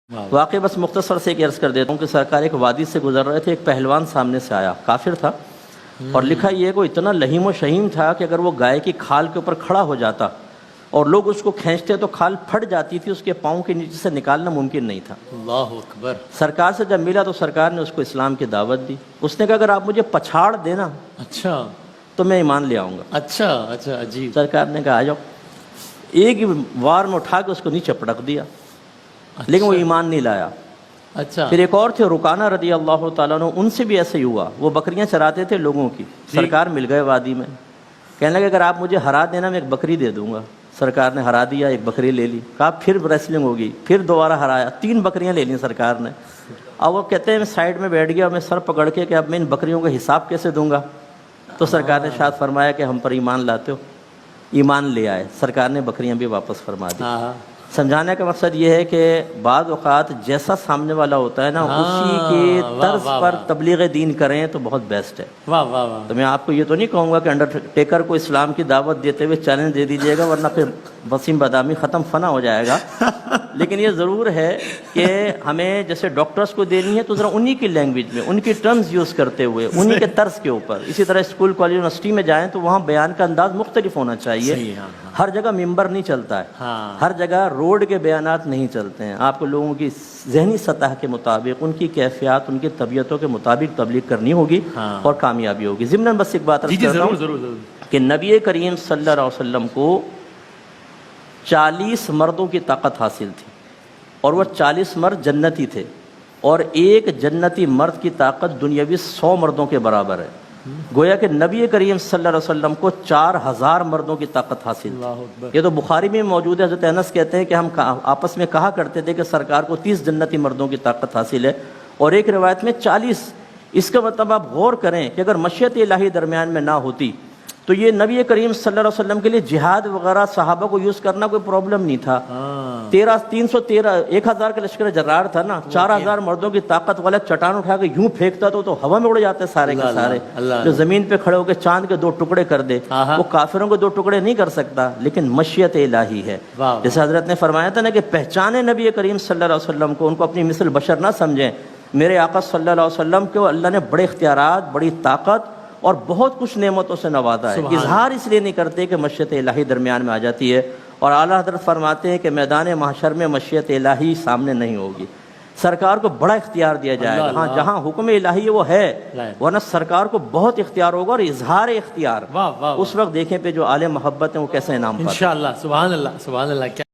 واقعی بس مختصر سے ایک عرض کر دیتا ہوں کہ سرکار ایک وادی سے گزر رہے تھے، ایک پہلوان سامنے سے آیا، کافر تھا، اور لکھا یہ کہ وہ اتنا لہیم و شہیم تھا کہ اگر وہ گائے کی کھال کے اوپر کھڑا ہو جاتا اور لوگ اس کو کھینچتے تو کھال پھٹ جاتی تھی، اس کے پاؤں کے نیچے سے نکالنا ممکن نہیں تھا۔ اللہ اکبر۔ سرکار سے جب ملا تو سرکار نے اس کو اسلام کی دعوت دی۔ اس نے کہا اگر آپ مجھے پچھاڑ دینا اچھا تو میں ایمان لے آؤں گا۔ اچھا اچھا عجیب۔ سرکار نے کہا آ جاؤ، ایک ہی وار میں اٹھا کے اس کو نیچے پٹک دیا، لیکن وہ ایمان نہیں لایا۔ اچھا پھر ایک اور تھے رکانہ رضی اللہ تعالیٰ عنہ، ان سے بھی ایسے ہی ہوا، وہ بکریاں چراتے تھے لوگوں کی، سرکار مل گئے وادی میں، کہنے لگے اگر آپ مجھے ہرا دینا میں ایک بکری دے دوں گا۔ سرکار نے ہرا دیا، ایک بکری لے لی، کہا پھر ریسلنگ ہوگی، پھر دوبارہ ہرایا، 3 بکریاں لے لیں سرکار نے۔ اب وہ کہتے ہیں میں سائڈ میں بیٹھ گیا، میں سر پکڑ کے کہ اب میں ان بکریوں کا حساب کیسے دوں گا؟ تو سرکار نے ارشاد فرمایا کہ ہم پر ایمان لاتے ہو؟ ایمان لے آئے، سرکار نے بکریاں بھی واپس فرما دی۔ سمجھانے کا مقصد یہ ہے کہ بعض اوقات جیسا سامنے والا ہوتا ہے نا، اسی کے طرز پر تبلیغ دین کریں تو بہت بیسٹ ہے۔ واہ واہ واہ۔ تو میں آپ کو یہ تو نہیں کہوں گا کہ انڈرٹیکر کو اسلام کی دعوت دیتے ہوئے چیلنج دے دیجیے گا، ورنہ پھر وسیم بادامی ختم فنا ہو جائے گا۔ لیکن یہ ضرور ہے کہ ہمیں جیسے ڈاکٹرز کو دینی ہے تو ذرا انہی کی لینگویج میں، ان کی ٹرمز یوز کرتے ہوئے، انہی کے طرز کے اوپر۔ اسی طرح اسکول کالج یونیورسٹی میں جائیں تو وہاں بیان کا انداز مختلف ہونا چاہیے۔ ہر جگہ ممبر نہیں چلتا ہے، ہر جگہ روڈ کے بیانات نہیں چلتے ہیں۔ آپ کو لوگوں کی ذہنی سطح کے مطابق، ان کی کیفیات، ان کی طبیعتوں کے مطابق تبلیغ کرنی ہوگی اور کامیابی ہوگی۔ ضمناً بس ایک بات عرض کرتا ہوں کہ نبی کریم صلی اللہ علیہ وسلم کو 40 مردوں کی طاقت حاصل تھی، اور وہ 40 مرد جنتی تھے، اور ایک جنتی مرد کی طاقت دنیاوی 100 مردوں کے برابر ہے۔ گویا کہ نبی کریم صلی اللہ علیہ وسلم کو 4000 مردوں کی طاقت حاصل تھی۔ یہ تو بخاری میں موجود ہے۔ حضرت انس کہتے ہیں کہ ہم آپس میں کہا کرتے تھے کہ سرکار کو 30 جنتی مردوں کی طاقت حاصل ہے، اور ایک روایت میں 40۔ اس کا مطلب آپ غور کریں کہ اگر مشیت الہی درمیان میں نہ ہوتی تو یہ نبی کریم صلی اللہ علیہ وسلم کے لیے جہاد وغیرہ صحابہ کو یوز کرنا کوئی پرابلم نہیں تھا۔ 1000 کا لشکر جرار تھا نا، 4000 مردوں کی طاقت والا چٹان اٹھا کے یوں پھینکتا تو ہوا میں اڑ جاتے سارے کے سارے۔ جو زمین پہ کھڑے ہو کے چاند کے 2 ٹکڑے کر دے، وہ کافروں کو 2 ٹکڑے نہیں کر سکتا، لیکن مشیت الہی ہے۔ جیسے حضرت نے فرمایا تھا نا کہ پہچانے نبی کریم صلی اللہ علیہ وسلم کو، ان کو اپنی مثل بشر نہ سمجھیں۔ میرے آقا صلی اللہ علیہ وسلم کو اللہ نے بڑے اختیارات، بڑی طاقت اور بہت کچھ نعمتوں سے نوازا ہے۔ اظہار اس لیے نہیں کرتے کہ مشیت الہی درمیان میں آ جاتی ہے، اور اعلیٰ حضرت فرماتے ہیں کہ میدان محشر میں مشیت الہی سامنے نہیں ہوگی، سرکار کو بڑا اختیار دیا جائے گا۔ ہاں جہاں حکم الہی ہے وہ ہے، ورنہ سرکار کو بہت اختیار ہوگا، اور اظہار اختیار اس وقت دیکھیں پہ جو اعلی محبت ہیں وہ کیسے انعام پاتے ہیں۔ انشاءاللہ۔ سبحان اللہ سبحان اللہ۔